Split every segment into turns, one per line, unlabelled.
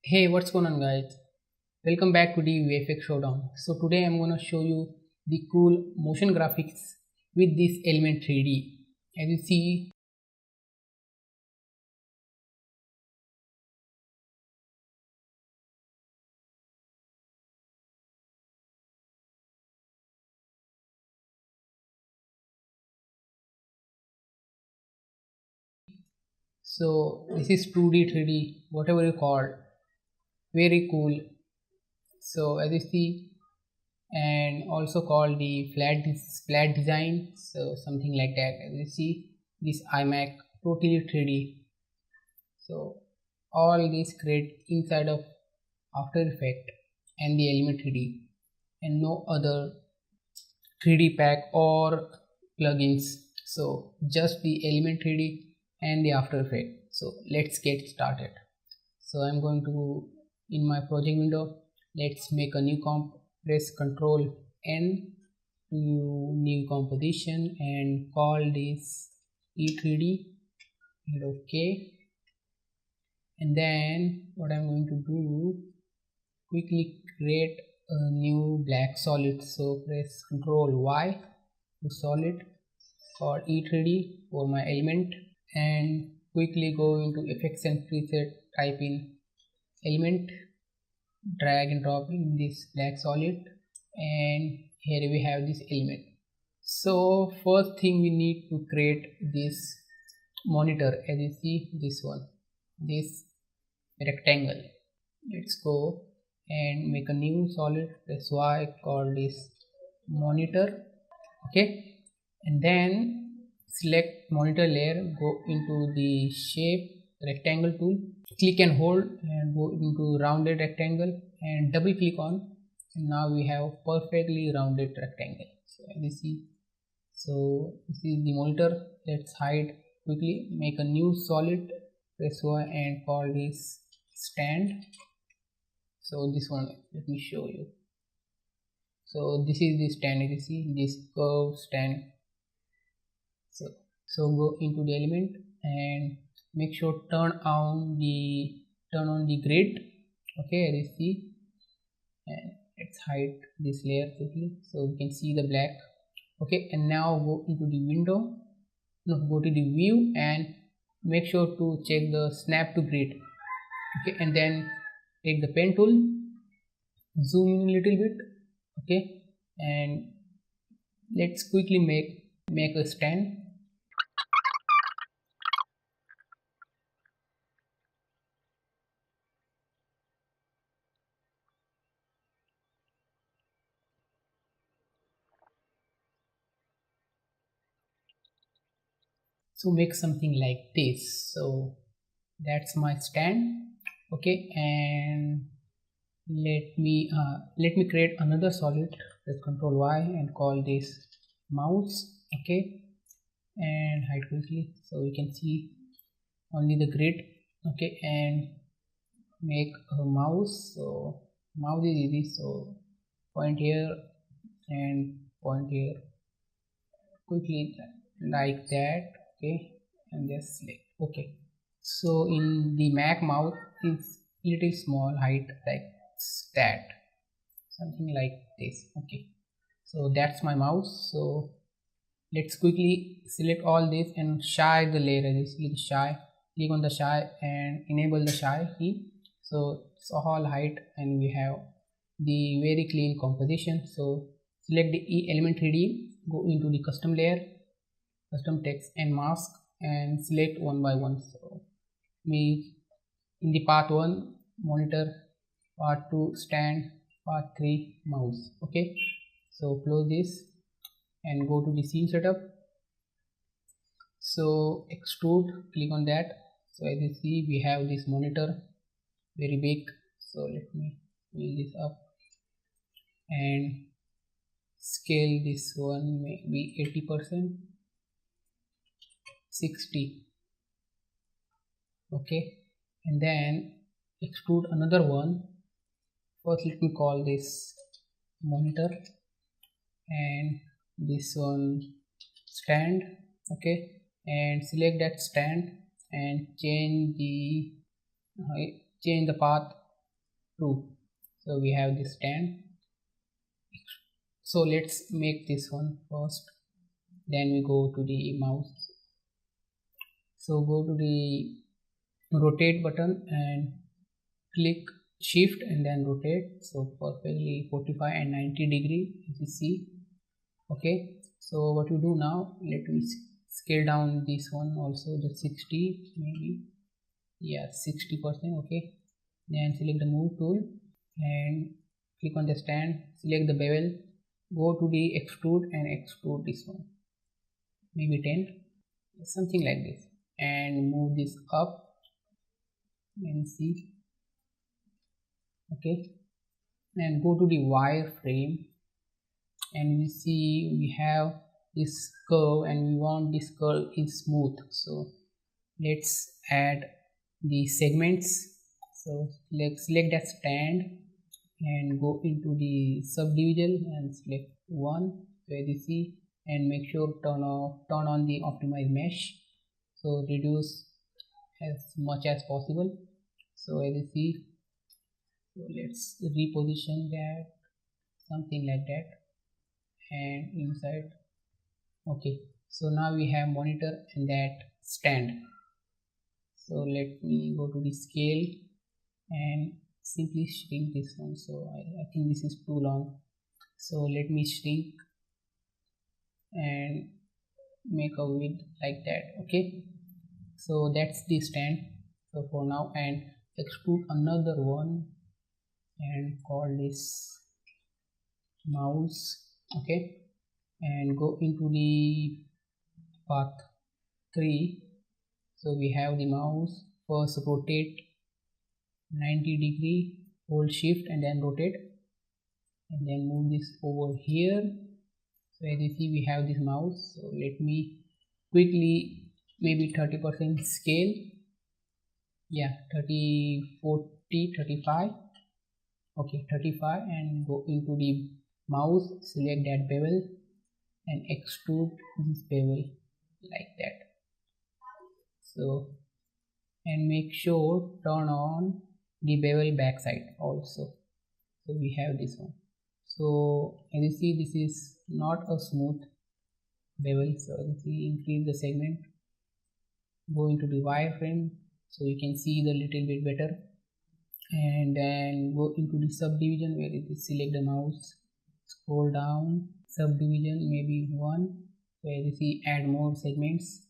Hey, what's going on, guys? Welcome back to the VFX Showdown. So today I'm gonna show you the cool motion graphics with this Element 3D. As you see, so this is 2D, 3D, whatever you call it. Very cool. So as you see, and also called the flat design. So something like that. As you see, this iMac totally 3D. So all these create inside of After Effects and the Element 3D and no other 3D pack or plugins. So just the Element 3D and the After Effects. So let's get started. So I'm going to, in my project window, let's make a new comp, press Ctrl N to new composition and call this E3D, hit OK. And then what I'm going to do, quickly create a new black solid. So press Ctrl Y to solid for E3D for my element and quickly go into effects and preset, type in element, drag and drop in this black solid, and here we have this element. So first thing we need to create this monitor. As you see, this one, this rectangle. Let's go and make a new solid, press Y, call this monitor. Okay, and then select monitor layer, go into the shape rectangle tool, click and hold and go into rounded rectangle and double click on, and now we have perfectly rounded rectangle. So as you see, so this is the monitor. Let's hide quickly, make a new solid, press Y and call this stand. So this one, let me show you. So this is the stand. You see this curved stand. So go into the element and make sure turn on the grid. Okay, as you see, and let's hide this layer quickly so we can see the black. Okay, and now go into the window, no, go to the view and make sure to check the snap to grid. Okay, and then take the pen tool, zoom in a little bit. Okay, and let's quickly make a stand. So make something like this. So that's my stand. Okay, and let me create another solid. Press Ctrl Y and call this mouse. Okay, and hide quickly so we can see only the grid. Okay, and make a mouse. So mouse is easy, so point here and point here quickly like that. Okay, and just select. Okay, so in the Mac mouse is little small height like that, something like this. Okay, so that's my mouse. So let's quickly select all this and shy the layer. As you see the shy, click on the shy and enable the shy key. So it's all height and we have the very clean composition. So select the element 3D, go into the custom layer, custom text and mask, and select one by one. So me in the part 1 monitor, part 2 stand, part 3 mouse. Okay, so close this and go to the scene setup. So extrude, click on that. So as you see, we have this monitor very big. So let me fill this up and scale this one maybe 80%, 60. Okay, and then extrude another one. First let me call this monitor and this one stand. Okay, and select that stand and change the path 2. So we have this stand. So let's make this one first, then we go to the mouse. So go to the rotate button and click shift and then rotate, so perfectly 45 and 90 degree, as you see. Okay, so what you do now, let me scale down this one also, the 60 maybe, yeah, 60%. Okay, then select the move tool and click on the stand, select the bevel, go to the extrude and extrude this one, maybe 10, something like this, and move this up and see. Okay, and go to the wireframe and we see we have this curve and we want this curve is smooth, so let's add the segments. So let's select that stand and go into the subdivision and select one, so as you see, and make sure turn on the optimize mesh, so reduce as much as possible. So as you see, so let's reposition that something like that and inside. Okay, so now we have monitor and that stand. So let me go to the scale and simply shrink this one. So I think this is too long, so let me shrink and make a width like that. Okay, so that's the stand. So for now, and extrude another one and call this mouse. Okay, and go into the path 3. So we have the mouse, first rotate 90 degree, hold shift and then rotate, and then move this over here. So as you see, we have this mouse. So let me quickly, maybe 30% scale, yeah, 30, 40, 35. Okay, 35, and go into the mouse, select that bevel and extrude this bevel like that. So, and make sure turn on the bevel backside also. So we have this one. So as you see, this is not a smooth bevel. So as you see, increase the segment, go into the wireframe so you can see the little bit better, and then go into the subdivision where it is, select the mouse, scroll down, subdivision maybe 1, where you see add more segments.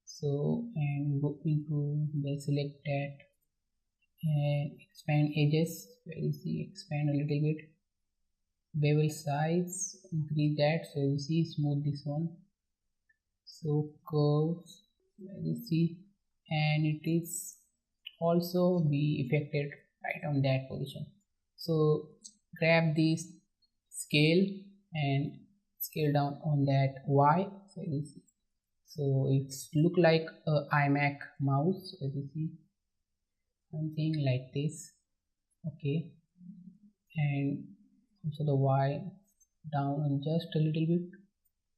So and go into the select that and expand edges, where you see expand a little bit, bevel size increase that, so you see smooth this one, so curves, where you see, and it is also be affected right on that position. So grab this scale and scale down on that Y, so you see, so it's look like a iMac mouse, as you see, something like this. Okay, and also the Y down just a little bit,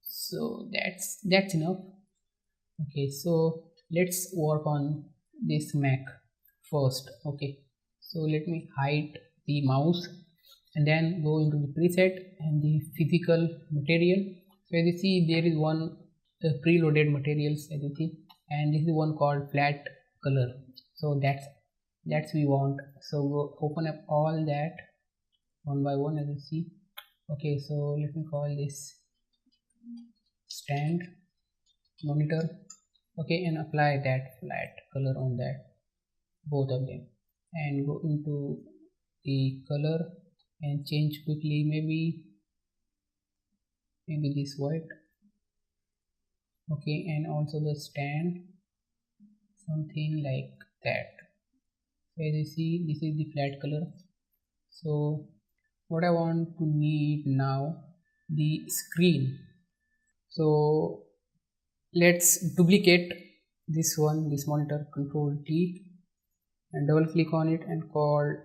so that's enough. Okay, so let's work on this Mac first. Okay, so let me hide the mouse and then go into the preset and the physical material. So as you see, there is one preloaded materials, as you see, and this is one called flat color. So that's we want. So go open up all that one by one, as you see. Okay, so let me call this stand monitor. Okay, and apply that flat color on that, both of them, and go into the color and change quickly, maybe this white. Okay, and also the stand, something like that. So as you see, this is the flat color. So what I want to need now, the screen. So let's duplicate this one, this monitor, Control T, and double click on it and call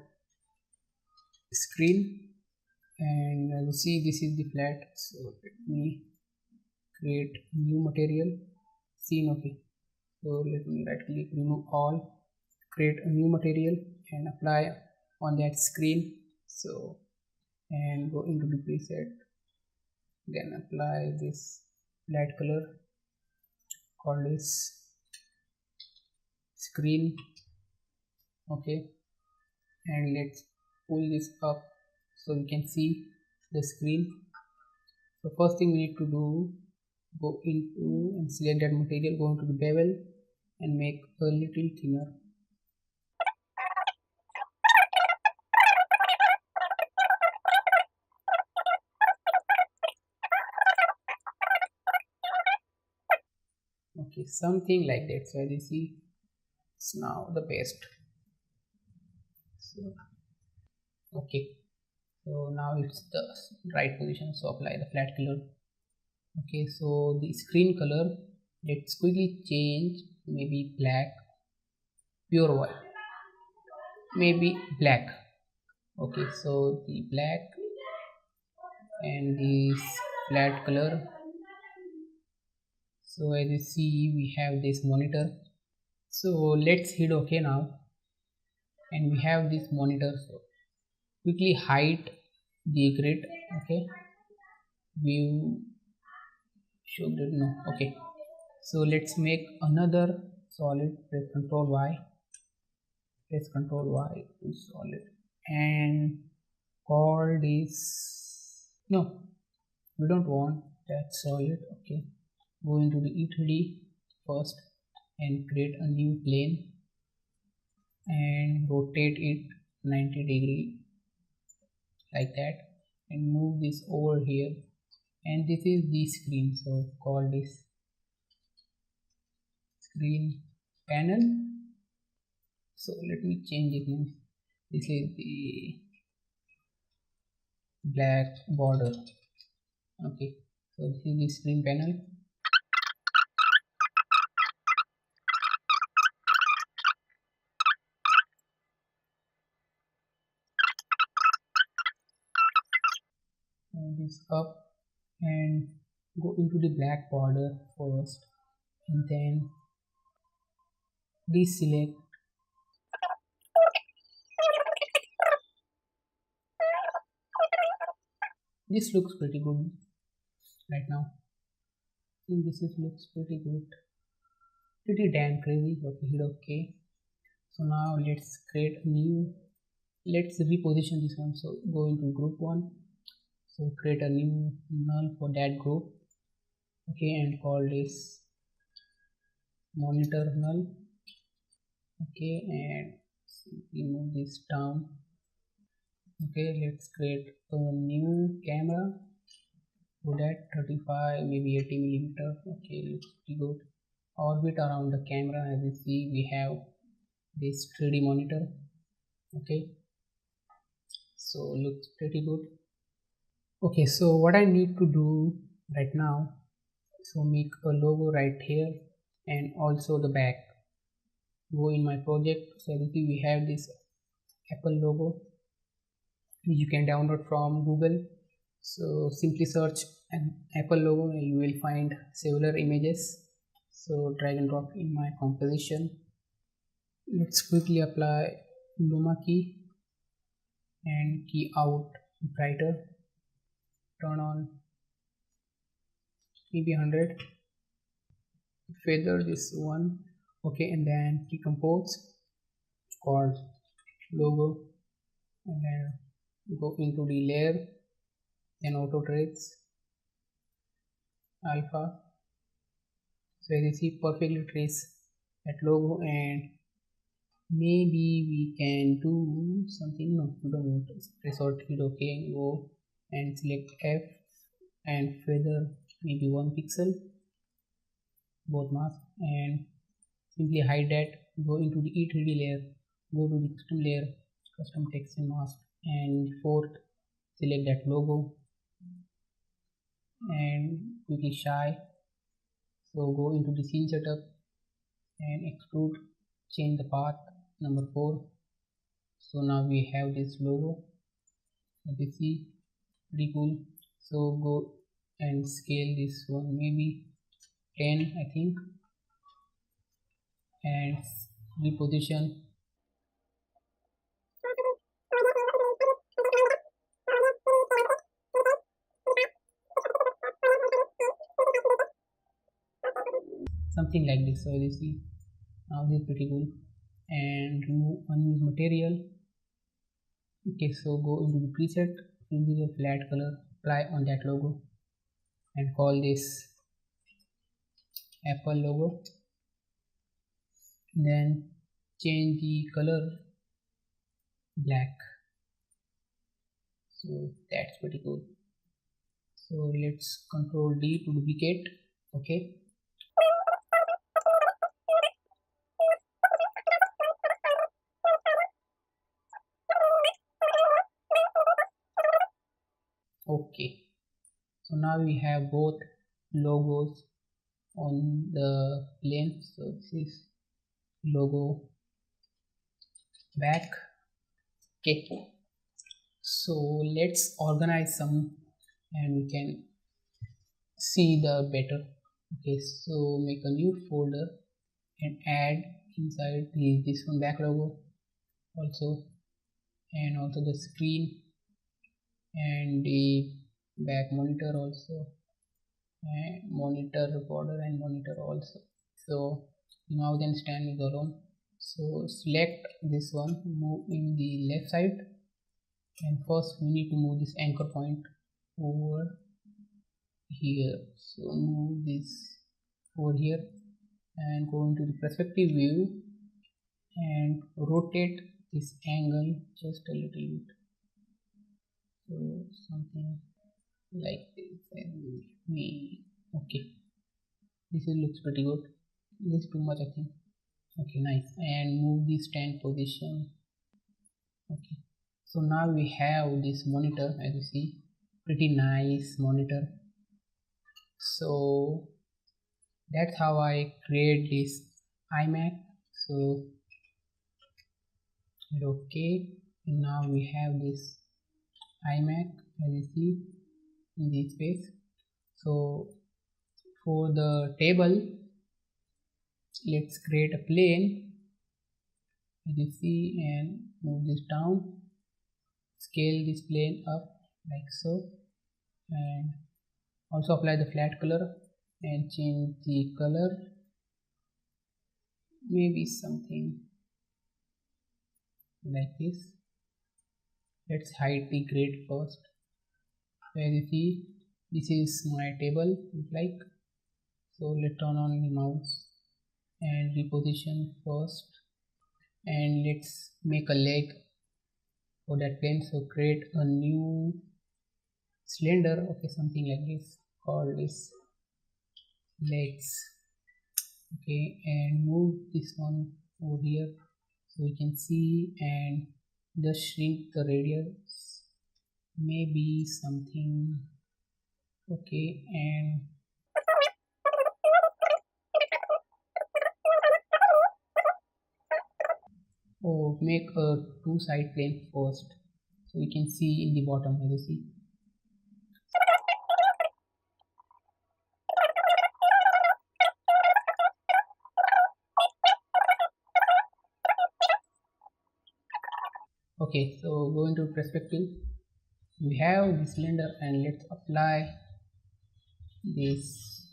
screen, and you see this is the flat. So let me create new material, scene. Okay, so let me right click, remove all, create a new material and apply on that screen. So, and go into the preset, then apply this flat color called this screen. Okay, and let's pull this up so we can see the screen. So first thing we need to do, go into and select that material, go into the bevel and make a little thinner. Okay, something like that. So as you see, it's now the best. So okay, so now it's the right position, so apply the flat color. Okay, so the screen color, let's quickly change, maybe black, pure white, maybe black. Okay, so the black and this flat color. So as you see, we have this monitor. So let's hit OK now, and we have this monitor. So quickly hide the grid. Okay, view show grid, no. Okay, so let's make another solid. Press Ctrl Y, press Ctrl Y to solid, and call this, no, we don't want that solid. Okay, go into the E3D first and create a new plane and rotate it 90 degree like that, and move this over here, and this is the screen. So call this screen panel. So let me change it now. This is the black border. Okay, so this is the screen panel. Move this up and go into the black border first, and then deselect. This looks pretty good right now. I think this looks pretty good, pretty damn crazy. Okay, hit OK. So now let's create a new, let's reposition this one. So go into group one, so create a new null for that group. Okay, and call this monitor null. Okay, and simply move this down. Okay, let's create a new camera for that, 35 maybe 80 millimeter. Okay, looks pretty good. Orbit around the camera. As you see, we have this 3D monitor. Okay, so looks pretty good. Okay, so what I need to do right now, so make a logo right here and also the back. Go in my project. So as you see, we have this Apple logo which you can download from Google. So simply search an Apple logo and you will find several images. So drag and drop in my composition. Let's quickly apply Luma key and key out brighter, turn on maybe 100, feather this one. Okay, and then decompose called logo, and then go into the layer, then auto trace alpha. So as you see, perfectly trace that logo, and maybe we can do something. No, we don't want to press alt hit OK, go and select F and feather maybe 1 pixel, both mask, and simply hide that. Go into the E3D layer, go to the custom layer, custom text and mask, and fourth select that logo and quickly shy. So go into the scene setup and extrude, change the path number 4. So now we have this logo, as you see, pretty cool. So go and scale this one maybe 10 I think, and reposition. something like this. So you see now this is pretty cool. And remove unused material. Okay, so go into the preset, choose a flat color, apply on that logo and call this Apple logo. Then change the color black. So that's pretty cool. So let's Control D to duplicate. Okay, okay, so now we have both logos on the plane. So this is logo back. Okay, so let's organize some and we can see the better. Okay, so make a new folder and add inside this one back logo also, and also the screen and the back monitor also, and monitor border and monitor also. So now then stand is alone. So select this one, move in the left side, and first we need to move this anchor point over here. So move this over here and go into the perspective view and rotate this angle just a little bit. So something like this, and me. Okay, this looks pretty good. This is too much, I think. Okay, nice. And move the stand position. Okay, so now we have this monitor, as you see, pretty nice monitor. So that's how I create this iMac. So okay, and now we have this iMac, as you see, in this space. So for the table, let's create a plane, as you see, and move this down, scale this plane up like so, and also apply the flat color and change the color, maybe something like this. Let's hide the grid first. As you see, this is my table like. So let's turn on the mouse and reposition first, and let's make a leg for that plane. So create a new cylinder, okay, something like this, call this legs. Okay, and move this one over here so we can see, and just shrink the radius, maybe something. Okay, and make a two side plane first so we can see in the bottom, as you see. Okay, so go into perspective, we have the cylinder, and let's apply this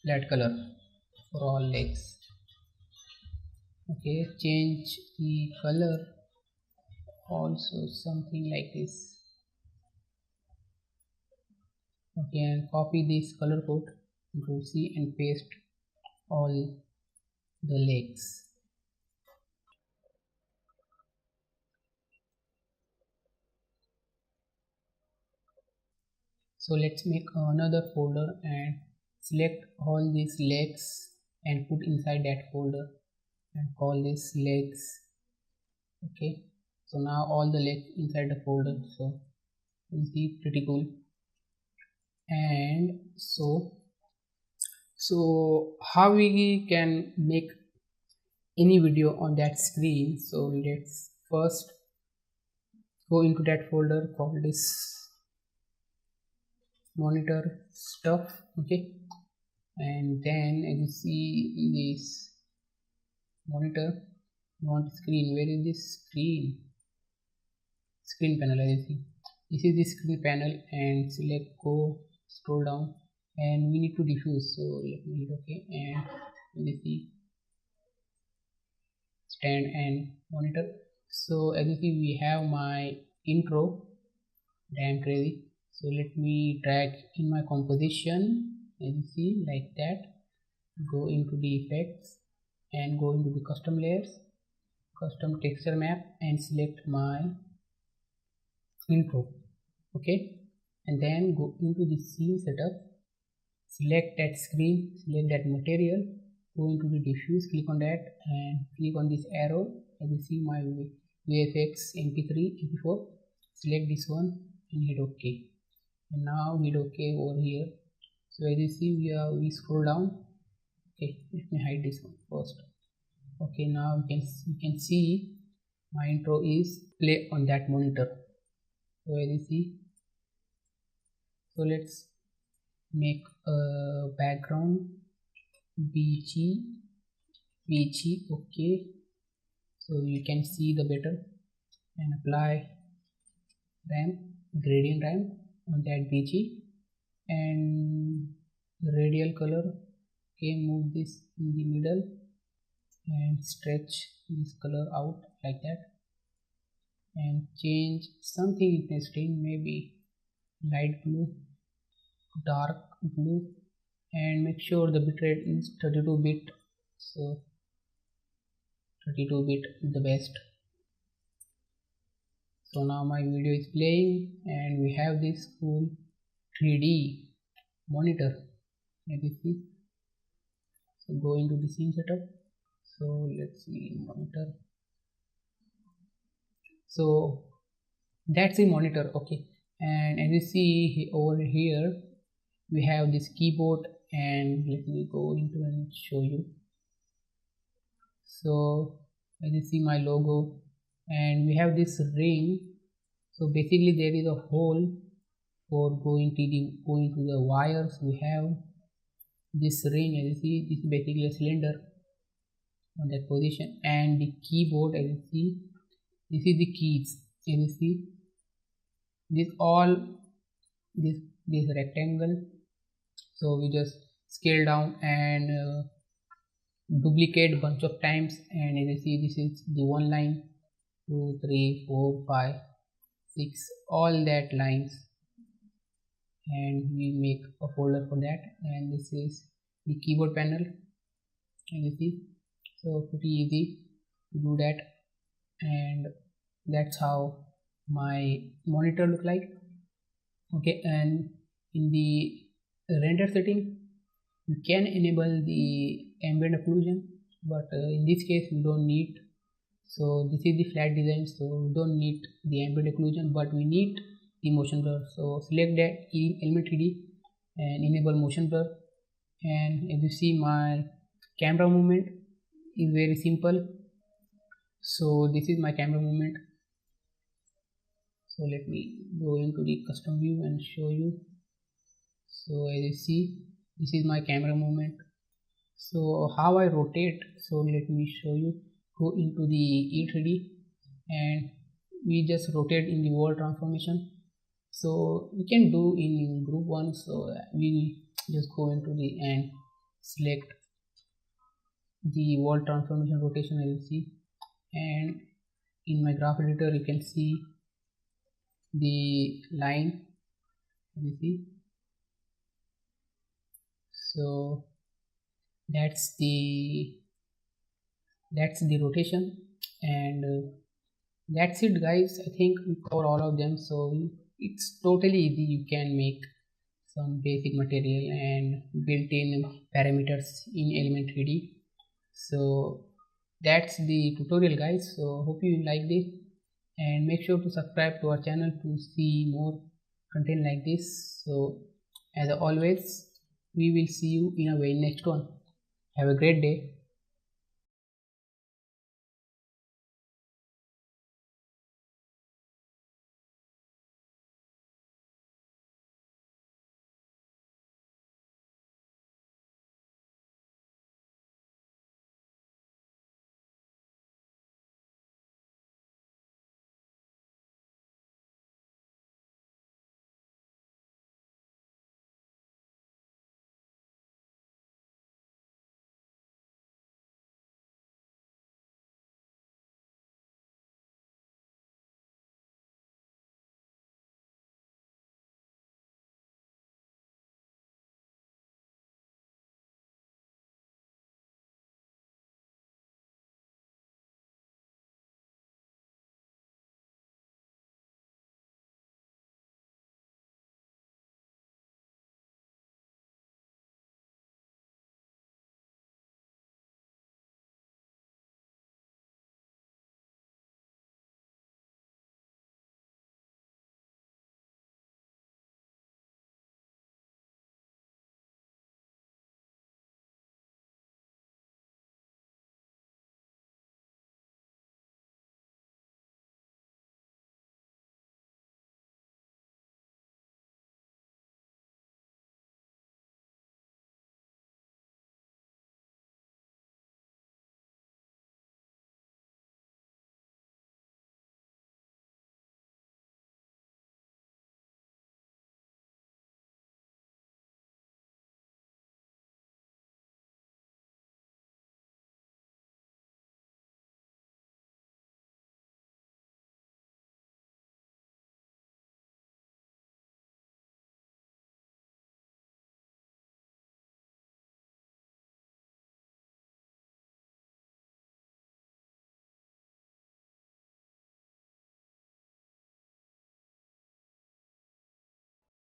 flat color for all legs. Okay, change the color also, something like this. Okay, and copy this color code, Control C, and paste all the legs. So let's make another folder and select all these legs and put inside that folder and call this legs. Okay, so now all the legs inside the folder, so you see, pretty cool. And so how we can make any video on that screen? So let's first go into that folder called this monitor stuff. Okay, and then as you see in this monitor, you want screen. Where is this screen panel? As you see, this is the screen panel, and select, go scroll down and we need to diffuse. So let me hit OK, and you see stand and monitor. So as you see, we have my intro. Damn crazy. So let me drag in my composition, as you see, like that. Go into the effects and go into the custom layers, custom texture map, and select my intro. Okay, and then go into the scene setup, select that screen, select that material, go into the diffuse, click on that, and click on this arrow. As you see, my VFX mp3 mp4, select this one and hit OK, and now hit OK over here. So as you see, we scroll down. Okay, let me hide this one first. Okay, now you can see my intro is play on that monitor. So as you see, so let's make a background beachy. Okay, so you can see the better, and apply ramp, gradient ramp on that beachy, and radial color. Okay, move this in the middle and stretch this color out like that, and change something interesting, maybe light blue, dark blue, and make sure the bitrate is 32 bit. So 32 bit is the best. So now my video is playing and we have this cool 3D monitor, as you see. So go into the scene setup. So let's see monitor. So that's the monitor. Okay, and as you see over here, we have this keyboard, and let me go into and show you. So as you see my logo, and we have this ring. So basically there is a hole for going to the wires. We have this ring, as you see, this is basically a cylinder on that position, and the keyboard, as you see, this is the keys. As you see, this all this rectangle. So we just scale down and duplicate bunch of times, and as you see, this is the one line, 2 3 4 5 6, all that lines, and we make a folder for that. And this is the keyboard panel, and you see, so pretty easy to do that. And that's how my monitor look like. Okay, and in the render setting, you can enable the ambient occlusion, but in this case we don't need. So this is the flat design, so we don't need the ambient occlusion, but we need the motion blur. So select that element 3D and enable motion blur, and as you see, my camera movement is very simple. So this is my camera movement. So let me go into the custom view and show you. So as you see, this is my camera movement. So how I rotate, so let me show you. Go into the E3D and we just rotate in the world transformation. So we can do in group 1. So we just go into the and select the world transformation rotation, as you see, and in my graph editor you can see the line, as you see. So that's the rotation, and that's it guys. I think we cover all of them. So it's totally easy. You can make some basic material and built-in parameters in element 3D. So that's the tutorial guys. So hope you liked it, and make sure to subscribe to our channel to see more content like this. So as always, we will see you in a very next one. Have a great day.